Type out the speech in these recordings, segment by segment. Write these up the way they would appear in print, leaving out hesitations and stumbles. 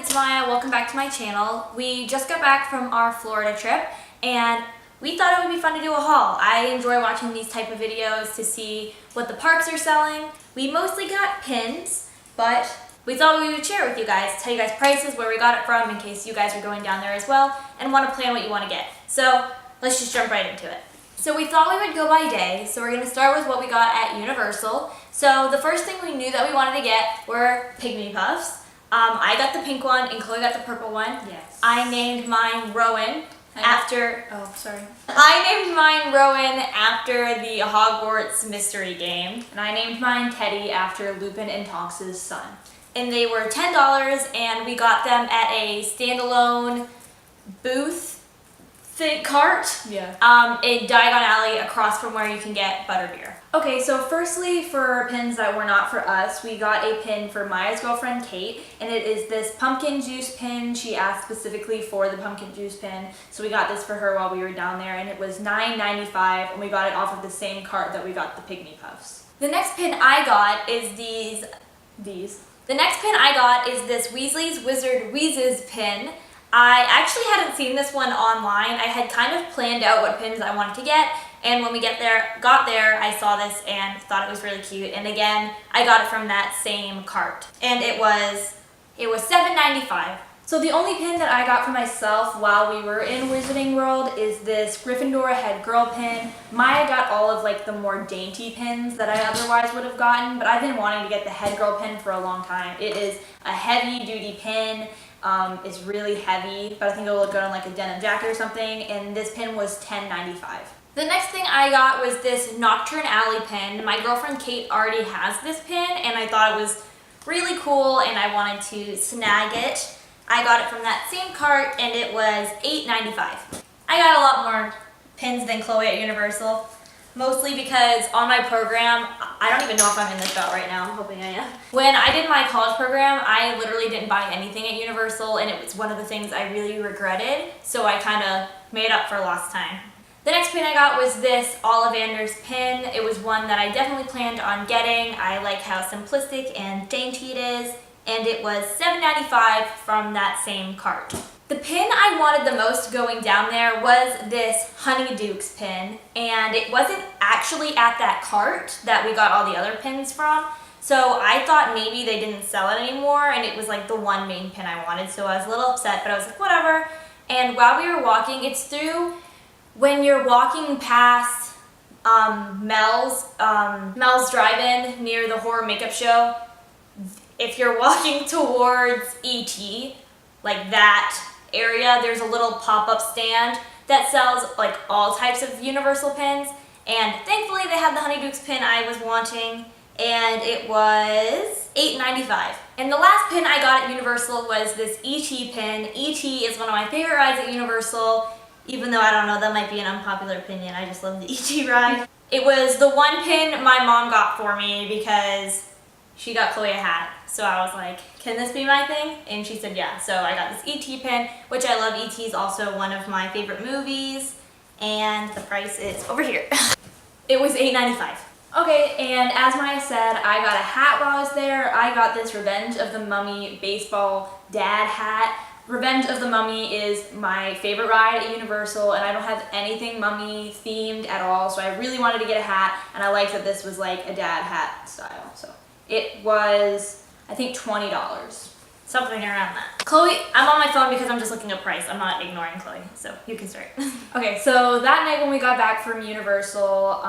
it's Maya. Welcome back to my channel. We just got back from our Florida trip and we thought it would be fun to do a haul. I enjoy watching these type of videos to see what the parks are selling. We mostly got pins, but we thought we would share with you guys, tell you guys prices, where we got it from in case you guys are going down there as well and want to plan what you want to get. So let's just jump right into it. So we thought we would go by day, so we're going to start with what we got at Universal. So the first thing we knew that we wanted to get were Pygmy Puffs. I got the pink one and Chloe got the purple one. Yes. I named mine Rowan after... Oh, sorry. I named mine Rowan after the Hogwarts mystery game. And I named mine Teddy after Lupin and Tonks' son. And they were $10 and we got them at a standalone booth cart in Diagon Alley across from where you can get butterbeer. Okay, so firstly, for pins that were not for us, we got a pin for Maya's girlfriend, Kate, and it is this pumpkin juice pin. She asked specifically for the pumpkin juice pin, so we got this for her while we were down there, and it was $9.95, and we got it off of the same cart that we got the Pygmy Puffs. The next pin I got is The next pin I got is this Weasley's Wizard Wheezes pin. I actually hadn't seen this one online. I had kind of planned out what pins I wanted to get, and when we got there, I saw this and thought it was really cute. And again, I got it from that same cart, and it was $7.95. So the only pin that I got for myself while we were in Wizarding World is this Gryffindor head girl pin. Maya got all of like the more dainty pins that I otherwise would have gotten, but I've been wanting to get the head girl pin for a long time. It is a heavy duty pin. It's really heavy, but I think it'll look good on like a denim jacket or something, and this pin was $10.95. The next thing I got was this Nocturne Alley pin. My girlfriend Kate already has this pin, and I thought it was really cool, and I wanted to snag it. I got it from that same cart, and it was $8.95. I got a lot more pins than Chloe at Universal, mostly because on my program, I don't even know if I'm in this belt right now, I'm hoping I am. When I did my college program, I literally didn't buy anything at Universal, and it was one of the things I really regretted, so I kind of made up for lost time. The next pin I got was this Ollivander's pin. It was one that I definitely planned on getting. I like how simplistic and dainty it is, and it was $7.95 from that same cart. The pin I wanted the most going down there was this Honeydukes pin, and it wasn't actually at that cart that we got all the other pins from, so I thought maybe they didn't sell it anymore, and it was like the one main pin I wanted, so I was a little upset, but I was like, whatever. And while we were walking, it's through when you're walking past Mel's Drive-In near the horror makeup show. If you're walking towards E.T., like that area, there's a little pop-up stand that sells like all types of Universal pins, and thankfully they had the Honeydukes pin I was wanting, and it was $8.95. And the last pin I got at Universal was this E.T. pin. E.T. is one of my favorite rides at Universal, even though I don't know, that might be an unpopular opinion, I just love the E.T. ride. It was the one pin my mom got for me because she got Chloe a hat. So I was like, can this be my thing? And she said yeah. So I got this E.T. pin, which I love. E.T. is also one of my favorite movies, and the price is over here. It was $8.95. Okay, and as Maya said, I got a hat while I was there. I got this Revenge of the Mummy baseball dad hat. Revenge of the Mummy is my favorite ride at Universal, and I don't have anything mummy themed at all, so I really wanted to get a hat, and I liked that this was like a dad hat style. So it was, I think, $20. Something around that. Chloe, I'm on my phone because I'm just looking up price. I'm not ignoring Chloe, so you can start. Okay, so that night when we got back from Universal,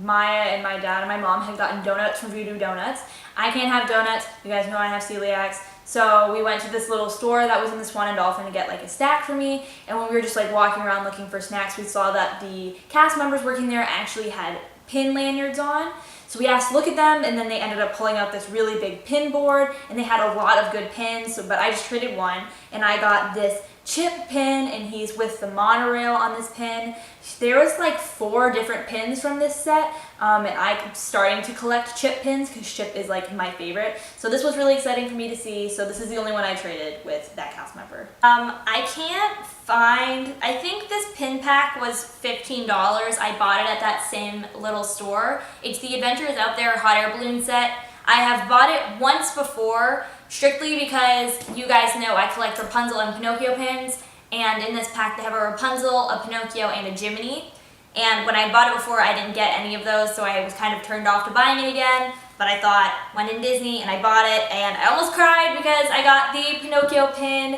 Maya and my dad and my mom had gotten donuts from Voodoo Donuts. I can't have donuts. You guys know I have celiacs. So we went to this little store that was in the Swan and Dolphin to get like a stack for me, and when we were just like walking around looking for snacks, we saw that the cast members working there actually had pin lanyards on. So we asked to look at them, and then they ended up pulling out this really big pin board, and they had a lot of good pins, but I just traded one, and I got this Chip pin, and he's with the monorail on this pin. There was like 4 different pins from this set, and I'm starting to collect Chip pins because Chip is like my favorite. So this was really exciting for me to see, so this is the only one I traded with that cast member. I can't find, I think this pin pack was $15. I bought it at that same little store. It's the Adventures Out There hot air balloon set. I have bought it once before, strictly because you guys know I collect Rapunzel and Pinocchio pins, and in this pack they have a Rapunzel, a Pinocchio, and a Jiminy. And when I bought it before, I didn't get any of those, so I was kind of turned off to buying it again. But I thought, went in Disney and I bought it, and I almost cried because I got the Pinocchio pin,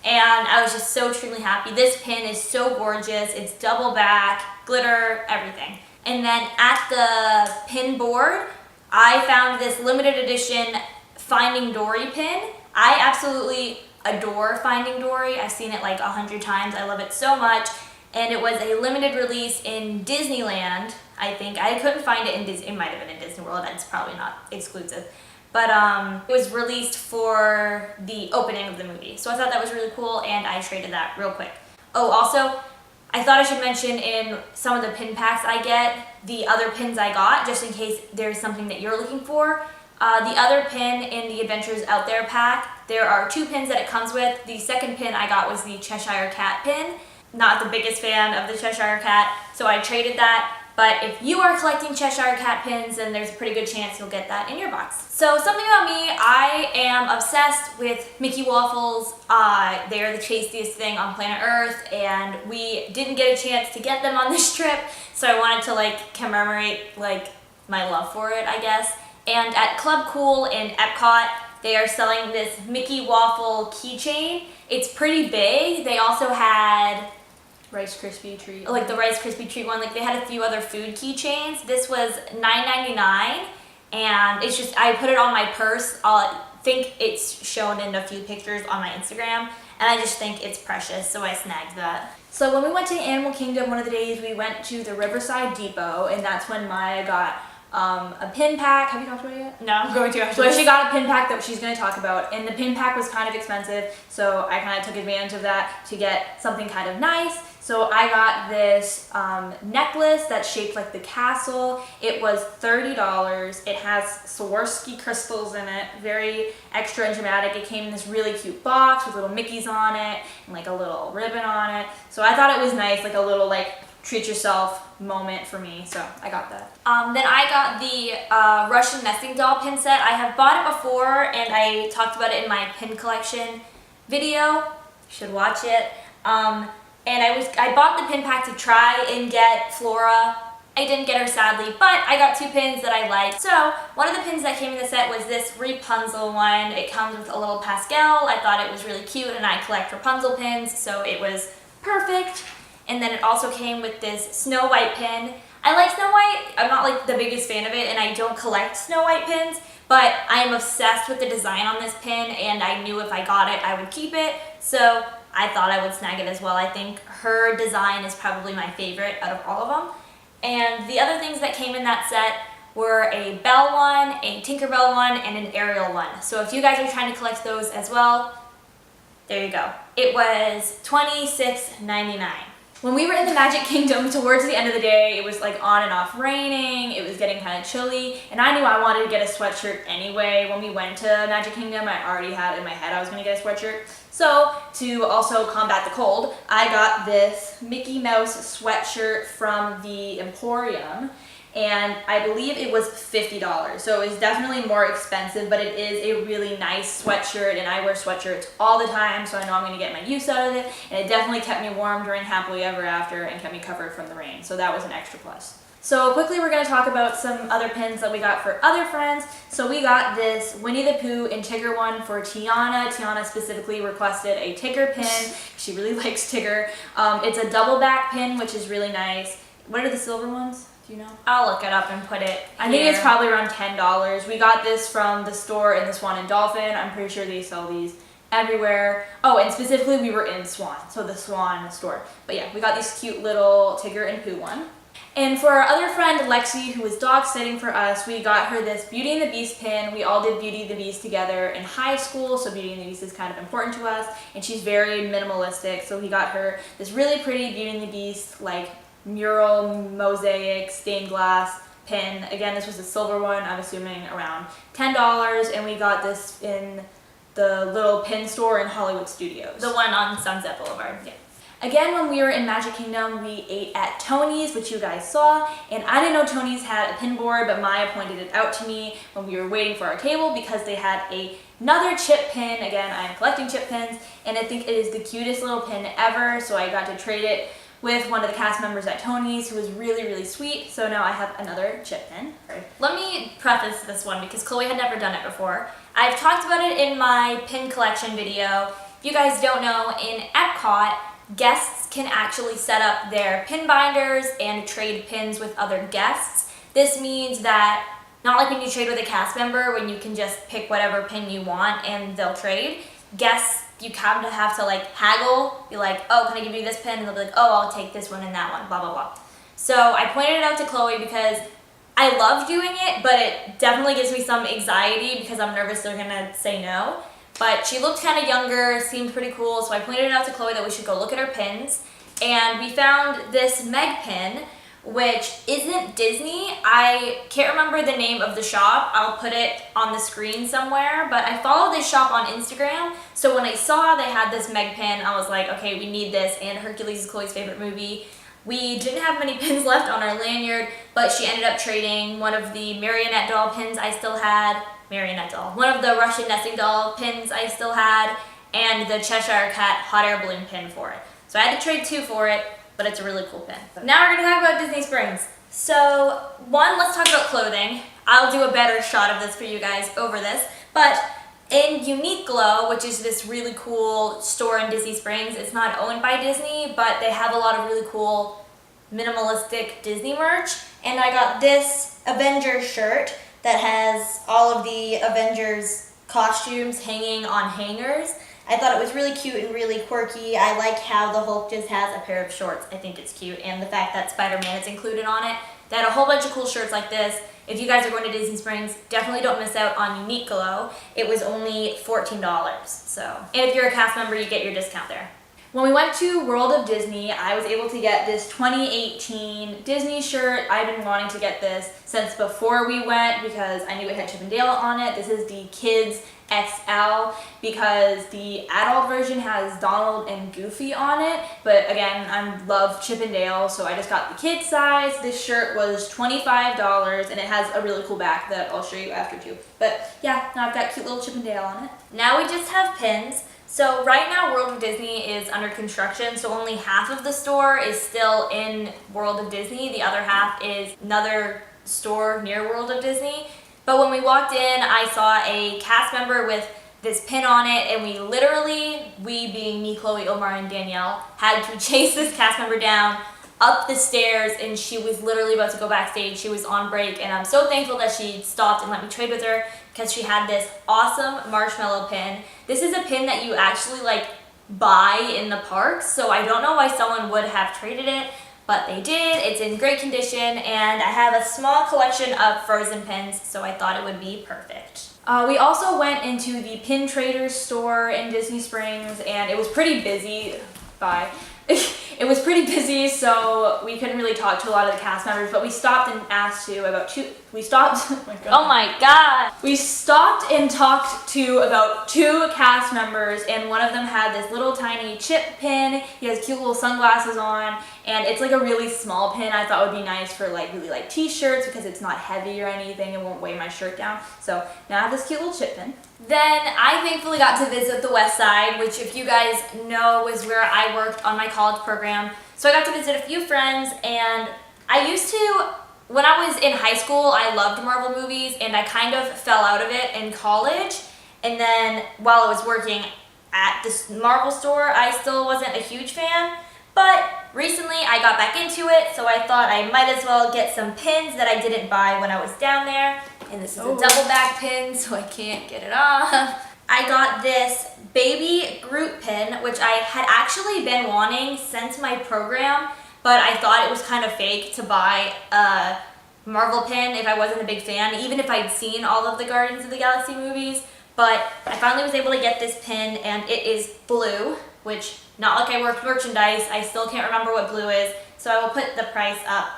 and I was just so truly happy. This pin is so gorgeous. It's double back, glitter, everything. And then at the pin board, I found this limited edition Finding Dory pin. I absolutely adore Finding Dory. I've seen it like 100 times. I love it so much. And it was a limited release in Disneyland, I think. I couldn't find it in Disney. It might have been in Disney World. It's probably not exclusive. But it was released for the opening of the movie. So I thought that was really cool, and I traded that real quick. Oh, also, I thought I should mention in some of the pin packs I get, the other pins I got, just in case there's something that you're looking for. The other pin in the Adventures Out There pack, there are 2 pins that it comes with. The second pin I got was the Cheshire Cat pin. Not the biggest fan of the Cheshire Cat, so I traded that. But if you are collecting Cheshire Cat pins, then there's a pretty good chance you'll get that in your box. So something about me, I am obsessed with Mickey waffles. They are the tastiest thing on planet Earth, and we didn't get a chance to get them on this trip, so I wanted to like commemorate like my love for it, I guess. And at Club Cool in Epcot, they are selling this Mickey waffle keychain. It's pretty big. They also had Rice Krispie treat. like the Rice Krispie treat one. Like they had a few other food keychains. This was $9.99, and it's just, I put it on my purse. I think it's shown in a few pictures on my Instagram, and I just think it's precious, so I snagged that. So when we went to Animal Kingdom one of the days, we went to the Riverside Depot, and that's when Maya got a pin pack. Have you talked about it yet? No, I'm going to actually. So she got a pin pack that she's going to talk about, and the pin pack was kind of expensive, so I kind of took advantage of that to get something kind of nice. So I got this necklace that's shaped like the castle. It was $30. It has Swarovski crystals in it, very extra and dramatic. It came in this really cute box with little Mickeys on it and like a little ribbon on it. So I thought it was nice, like a little like treat yourself moment for me, so I got that. Then I got the Russian nesting doll pin set. I have bought it before, and I talked about it in my pin collection video. You should watch it. And I bought the pin pack to try and get Flora. I didn't get her sadly, but I got 2 pins that I liked. So one of the pins that came in the set was this Rapunzel one. It comes with a little Pascal. I thought it was really cute, and I collect Rapunzel pins, so it was perfect. And then it also came with this Snow White pin. I like Snow White. I'm not like the biggest fan of it, and I don't collect Snow White pins, but I am obsessed with the design on this pin, and I knew if I got it, I would keep it. So I thought I would snag it as well. I think her design is probably my favorite out of all of them. And the other things that came in that set were a Belle one, a Tinkerbell one, and an Ariel one. So if you guys are trying to collect those as well, there you go. It was $26.99. When we were in the Magic Kingdom, towards the end of the day, it was like on and off raining, it was getting kind of chilly, and I knew I wanted to get a sweatshirt anyway. When we went to Magic Kingdom, I already had in my head I was going to get a sweatshirt. So, to also combat the cold, I got this Mickey Mouse sweatshirt from the Emporium, and I believe it was $50. So it was definitely more expensive, but it is a really nice sweatshirt, and I wear sweatshirts all the time, so I know I'm gonna get my use out of it, and it definitely kept me warm during Happily Ever After and kept me covered from the rain, so that was an extra plus. So quickly we're gonna talk about some other pins that we got for other friends. So we got this Winnie the Pooh and Tigger one for Tiana. Tiana specifically requested a Tigger pin. She really likes Tigger. It's a double back pin, which is really nice. What are the silver ones? Do you know? I'll look it up and put it I think it's probably around $10. We got this from the store in the Swan and Dolphin. I'm pretty sure they sell these everywhere. Oh, and specifically we were in Swan, so the Swan store. But yeah, we got this cute little Tigger and Pooh one. And for our other friend, Lexi, who was dog sitting for us, we got her this Beauty and the Beast pin. We all did Beauty and the Beast together in high school, so Beauty and the Beast is kind of important to us. And she's very minimalistic, so we got her this really pretty Beauty and the Beast, like, mural, mosaic, stained glass pin. Again, this was a silver one, I'm assuming around $10, and we got this in the little pin store in Hollywood Studios. The one on Sunset Boulevard. Yeah. Again, when we were in Magic Kingdom, we ate at Tony's, which you guys saw, and I didn't know Tony's had a pin board, but Maya pointed it out to me when we were waiting for our table because they had another chip pin. Again, I'm collecting chip pins, and I think it is the cutest little pin ever, so I got to trade it with one of the cast members at Tony's who was really, really sweet. So now I have another chip pin. Let me preface this one because Chloe had never done it before. I've talked about it in my pin collection video. If you guys don't know, in Epcot, guests can actually set up their pin binders and trade pins with other guests. This means that, not like when you trade with a cast member when you can just pick whatever pin you want and they'll trade. Guests, you kind of have to like haggle, be like, oh, can I give you this pin? And they'll be like, oh, I'll take this one and that one, blah, blah, blah. So I pointed it out to Chloe because I love doing it, but it definitely gives me some anxiety because I'm nervous they're gonna say no. But she looked kind of younger, seemed pretty cool, so I pointed it out to Chloe that we should go look at her pins. And we found this Meg pin, which isn't Disney. I can't remember the name of the shop. I'll put it on the screen somewhere, but I follow this shop on Instagram, so when I saw they had this Meg pin, I was like, okay, we need this, and Hercules is Chloe's favorite movie. We didn't have many pins left on our lanyard, but she ended up trading one of the marionette doll pins I still had, one of the Russian nesting doll pins I still had, and the Cheshire Cat hot air balloon pin for it. So I had to trade two for it, but it's a really cool pin. Now we're gonna talk about Disney Springs. So one, let's talk about clothing. I'll do a better shot of this for you guys over this, but in Uniqlo, which is this really cool store in Disney Springs, it's not owned by Disney, but they have a lot of really cool minimalistic Disney merch, and I got this Avengers shirt that has all of the Avengers costumes hanging on hangers. I thought it was really cute and really quirky. I like how the Hulk just has a pair of shorts. I think it's cute, and the fact that Spider-Man is included on it. They had a whole bunch of cool shirts like this. If you guys are going to Disney Springs, definitely don't miss out on Uniqlo. It was only $14, so. And if you're a cast member, you get your discount there. When we went to World of Disney, I was able to get this 2018 Disney shirt. I've been wanting to get this since before we went because I knew it had Chip and Dale on it. This is the Kids XL because the adult version has Donald and Goofy on it, but again, I love Chip and Dale, so I just got the kid size. This shirt was $25 and it has a really cool back that I'll show you after too. But yeah, now I've got cute little Chip and Dale on it. Now we just have pins. So right now World of Disney is under construction, so only half of the store is still in World of Disney. The other half is another store near World of Disney. But when we walked in, I saw a cast member with this pin on it, and we literally, we being me, Chloe, Omar, and Danielle, had to chase this cast member down up the stairs, and she was literally about to go backstage. She was on break, and I'm so thankful that she stopped and let me trade with her because she had this awesome marshmallow pin. This is a pin that you actually like buy in the parks, so I don't know why someone would have traded it, but they did. It's in great condition, and I have a small collection of Frozen pins, so I thought it would be perfect. We also went into the Pin Traders store in Disney Springs, and it was pretty busy. Bye. It was pretty busy, so we couldn't really talk to a lot of the cast members, but we stopped and asked to about oh my god. We stopped and talked to about 2 cast members, and one of them had this little tiny chip pin. He has cute little sunglasses on, and it's like a really small pin. I thought would be nice for like really light t-shirts because it's not heavy or anything. It won't weigh my shirt down. So now I have this cute little chip pin. Then I thankfully got to visit the West Side, which if you guys know was where I worked on my college program. So I got to visit a few friends, and I used to, when I was in high school, I loved Marvel movies, and I kind of fell out of it in college. And then while I was working at this Marvel store, I still wasn't a huge fan. But recently I got back into it, so I thought I might as well get some pins that I didn't buy when I was down there. And this is a double back pin, so I can't get it off. I got this baby Groot pin, which I had actually been wanting since my program, but I thought it was kind of fake to buy a Marvel pin if I wasn't a big fan, even if I'd seen all of the Guardians of the Galaxy movies. But I finally was able to get this pin, and it is blue, which, not like I worked merchandise, I still can't remember what blue is, so I will put the price up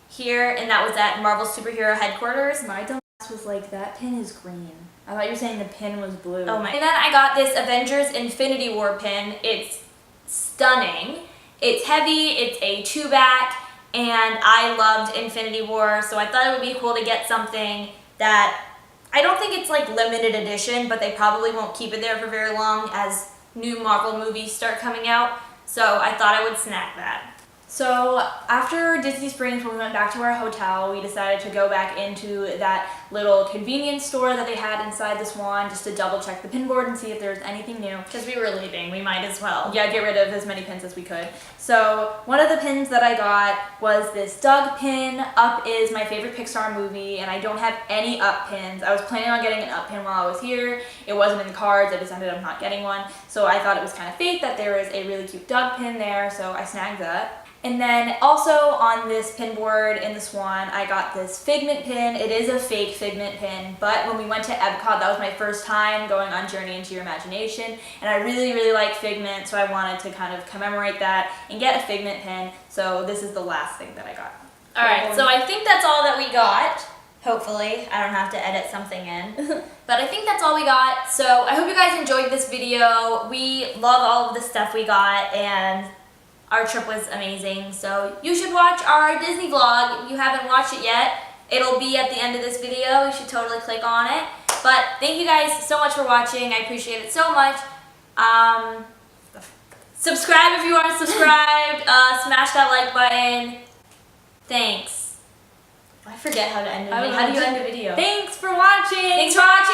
here, and that was at Marvel Superhero Headquarters. My dumb ass was like, that pin is green. I thought you were saying the pin was blue. Oh my. And then I got this Avengers Infinity War pin. It's stunning, It's heavy, it's a 2-back, and I loved Infinity War, so I thought it would be cool to get something that I don't think it's like limited edition, but they probably won't keep it there for very long as new Marvel movies start coming out. So I thought I would snag that. So after Disney Springs, when we went back to our hotel, we decided to go back into that little convenience store that they had inside the Swan just to double check the pin board and see if there was anything new. Because we were leaving, we might as well. Yeah, get rid of as many pins as we could. So one of the pins that I got was this Doug pin. Up is my favorite Pixar movie, and I don't have any Up pins. I was planning on getting an Up pin while I was here. It wasn't in the cards, I just ended up not getting one. So I thought it was kind of fate that there was a really cute Doug pin there, so I snagged that. And then also on this pin board in the Swan, I got this Figment pin. It is a fake Figment pin, but when we went to Epcot, that was my first time going on Journey into Your Imagination, and I really, really like Figment, so I wanted to kind of commemorate that and get a Figment pin, so this is the last thing that I got. Alright, so I think that's all that we got. Hopefully, I don't have to edit something in. But I think that's all we got, so I hope you guys enjoyed this video. We love all of the stuff we got, and our trip was amazing, so you should watch our Disney vlog. If you haven't watched it yet, it'll be at the end of this video. You should totally click on it. But thank you guys so much for watching. I appreciate it so much. Subscribe if you aren't subscribed. Smash that like button. Thanks. I forget how to end a video. How do you end a video? Thanks for watching! Thanks for watching!